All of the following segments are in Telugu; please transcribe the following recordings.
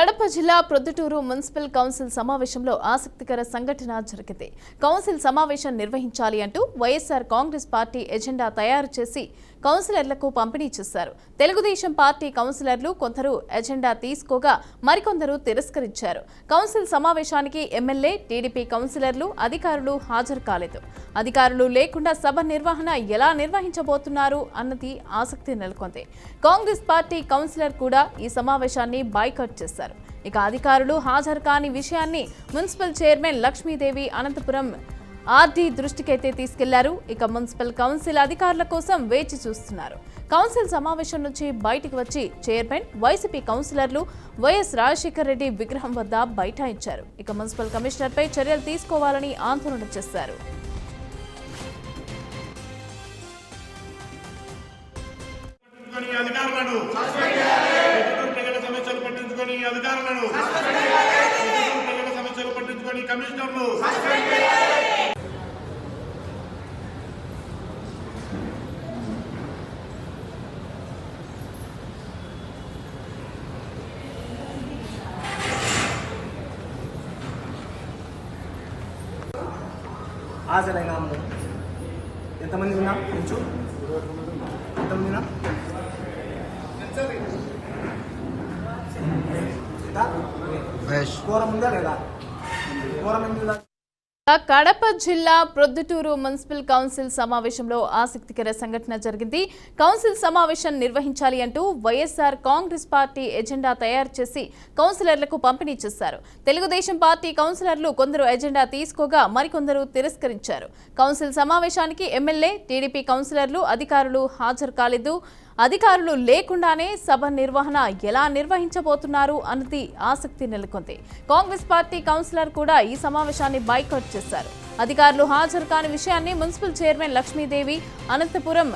కడప జిల్లా ప్రొద్దుటూరు మున్సిపల్ కౌన్సిల్ సమావేశంలో ఆసక్తికర సంఘటన జరిగింది. కౌన్సిల్ సమావేశం నిర్వహించాలి అంటూ వైఎస్ఆర్ కాంగ్రెస్ పార్టీ ఎజెండా తయారు చేసి కౌన్సిలర్లకు పంపిణీ చేశారు. తెలుగుదేశం పార్టీ కౌన్సిలర్లు కొందరు ఎజెండా తీసుకోగా మరికొందరు తిరస్కరించారు. కౌన్సిల్ సమావేశానికి ఎమ్మెల్యే, టీడీపీ కౌన్సిలర్లు, అధికారులు హాజరు కాలేదు. అధికారులు లేకుండా సభ నిర్వహణ ఎలా నిర్వహించబోతున్నారు అన్నది ఆసక్తి నెలకొంది. కాంగ్రెస్ పార్టీ కౌన్సిలర్ కూడా ఈ సమావేశాన్ని బాయ్కాట్ చేశారు. ఇక అధికారులు హాజరు కాని విషయాన్ని municipal chairman Lakshmidevi Anantapuram RD దృష్టికైతే తీసుకెళ్లారు. ఇక మున్సిపల్ కౌన్సిల్ అధికారుల కోసం వేచి చూస్తున్నారు. కౌన్సిల్ సమావేశం నుంచి బయటకు వచ్చి చైర్మన్, వైసీపీ కౌన్సిలర్లు వైఎస్ రాజశేఖర రెడ్డి విగ్రహం వద్ద బైఠాయించారు. ఇక మున్సిపల్ కమిషనర్పై చర్యలు తీసుకోవాలని ఆందోళన చేశారు. హాజరైన ఎంతమంది ఉన్నాం? కొంచెం ఎంతమంది ఉన్నాం? కోరం ఉందా లేదా? కోరం ఎందుకు? కడప జిల్లా ప్రొద్దుటూరు మున్సిపల్ కౌన్సిల్ సమావేశంలో ఆసక్తికర సంఘటన జరిగింది. కౌన్సిల్ సమావేశం నిర్వహించాలి అంటూ వైఎస్ఆర్ కాంగ్రెస్ పార్టీ ఎజెండా తయారు చేసి కౌన్సిలర్లకు పంపిణీ చేశారు. తెలుగుదేశం పార్టీ కౌన్సిలర్లు కొందరు ఎజెండా తీసుకోగా మరికొందరు తిరస్కరించారు. కౌన్సిల్ సమావేశానికి ఎమ్మెల్యే, టీడీపీ కౌన్సిలర్లు, అధికారులు హాజరు కాలేదు. అధికారులు లేకుండానే సభ నిర్వహణ ఎలా నిర్వహించబోతున్నారు అన్నది ఆసక్తి నెలకొంది. కాంగ్రెస్ పార్టీ కౌన్సిలర్ కూడా ఈ సమావేశాన్ని బాయ్కాట్ చేశారు. అధికారులు హాజరు కాని విషయాన్ని municipal chairman Lakshmidevi Anantapuram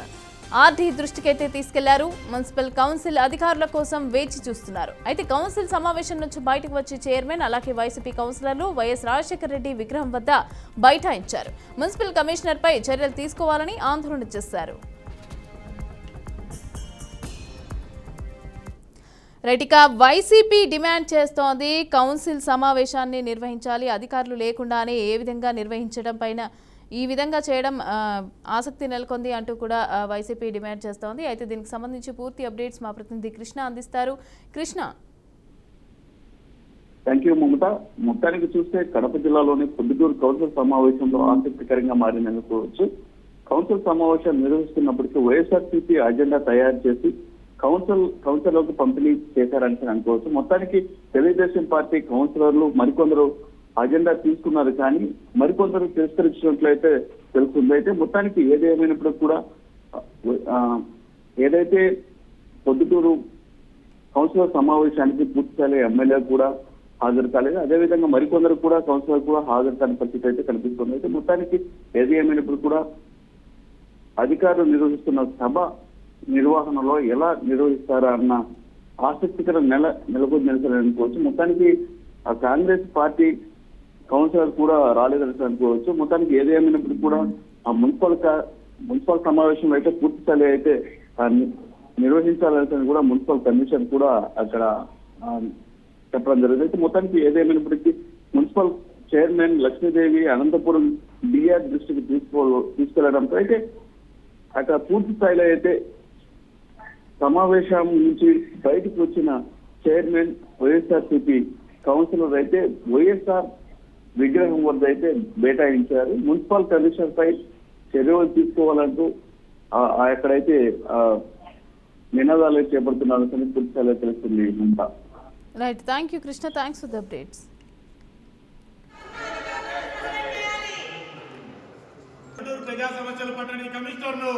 RD దృష్టికైతే తీసుకెళ్లారు. మున్సిపల్ కౌన్సిల్ అధికారుల కోసం వేచి చూస్తున్నారు. అయితే కౌన్సిల్ సమావేశం నుంచి బయటకు వచ్చి చైర్మన్, అలాగే వైసీపీ కౌన్సిలర్లు వైఎస్ రాజశేఖర రెడ్డి విగ్రహం వద్ద బైఠాయించారు. మున్సిపల్ కమిషనర్పై చర్యలు తీసుకోవాలని ఆందోళన చేశారు. రైటిక వైసీపీ డిమాండ్ చేస్తోంది కౌన్సిల్ సమావేశాన్ని నిర్వహించాలి, అధికారులు లేకుండానే ఏ విధంగా నిర్వహించడం పైన ఈ విధంగా చేయడం ఆసక్తి నెలకొంది అంటూ కూడా వైసీపీ డిమాండ్ చేస్తోంది. అయితే దీనికి సంబంధించి పూర్తి అప్డేట్స్ మా ప్రతినిధి కృష్ణ అందిస్తారు. కృష్ణ. థ్యాంక్ యూ మమత. మొత్తానికి చూస్తే కడప జిల్లాలోని ప్రొద్దుటూరు కౌన్సిల్ సమావేశంలో ఆసక్తికరంగా మారిందనుకోవచ్చు. కౌన్సిల్ సమావేశం నిర్వహిస్తున్నప్పటికీ వైఎస్ఆర్సీపీ అజెండా తయారు చేసి కౌన్సిలర్లకు పంపిణీ చేశారని అనుకోవచ్చు. మొత్తానికి తెలుగుదేశం పార్టీ కౌన్సిలర్లు మరికొందరు అజెండా తీసుకున్నారు, కానీ మరికొందరు తిరస్కరించినట్లయితే తెలుస్తుంది. అయితే మొత్తానికి ఏదేమైనప్పుడు కూడా ఏదైతే పొద్దుటూరు కౌన్సిలర్ సమావేశానికి పూర్తిస్థాయి ఎమ్మెల్యే కూడా హాజరు కాలేదు, అదేవిధంగా మరికొందరు కూడా కౌన్సిలర్ కూడా హాజరు కాని పరిస్థితి అయితే కనిపిస్తుంది. అయితే మొత్తానికి ఏది ఏమైనప్పుడు కూడా అధికారులు నిర్వహిస్తున్న సభ నిర్వహణలో ఎలా నిర్వహిస్తారా అన్న ఆసక్తికర నెలకొని నిలిచారనుకోవచ్చు. మొత్తానికి ఆ కాంగ్రెస్ పార్టీ కౌన్సిలర్ కూడా రాలేదని అనుకోవచ్చు. మొత్తానికి ఏదేమైనప్పుడు కూడా ఆ మున్సిపల్ సమావేశం అయితే పూర్తి స్థాయి అయితే నిర్వహించాలని కూడా మున్సిపల్ కమిషన్ కూడా అక్కడ చెప్పడం జరిగింది. అయితే మొత్తానికి ఏదేమైనప్పటికీ municipal chairman Lakshmidevi Anantapuram DR దృష్టికి తీసుకెళ్లడంతో అయితే అక్కడ పూర్తి స్థాయిలో అయితే సమావేశం నుంచి బయటకు వచ్చిన చైర్మన్, వైఎస్ఆర్సీపీ కౌన్సిలర్ అయితే వైఎస్ఆర్ విగ్రహం వద్ద అయితే బైఠాయించారు. మున్సిపల్ కమిషనర్ పై చర్యలు తీసుకోవాలంటూ అక్కడైతే నినాదాలు చేపడుతున్నారు పూర్తి స్థాయిలో తెలుస్తుంది. Right, thank you Krishna, thanks for the updates. ప్రజా సమస్యలు పట్టని కమిషనర్ను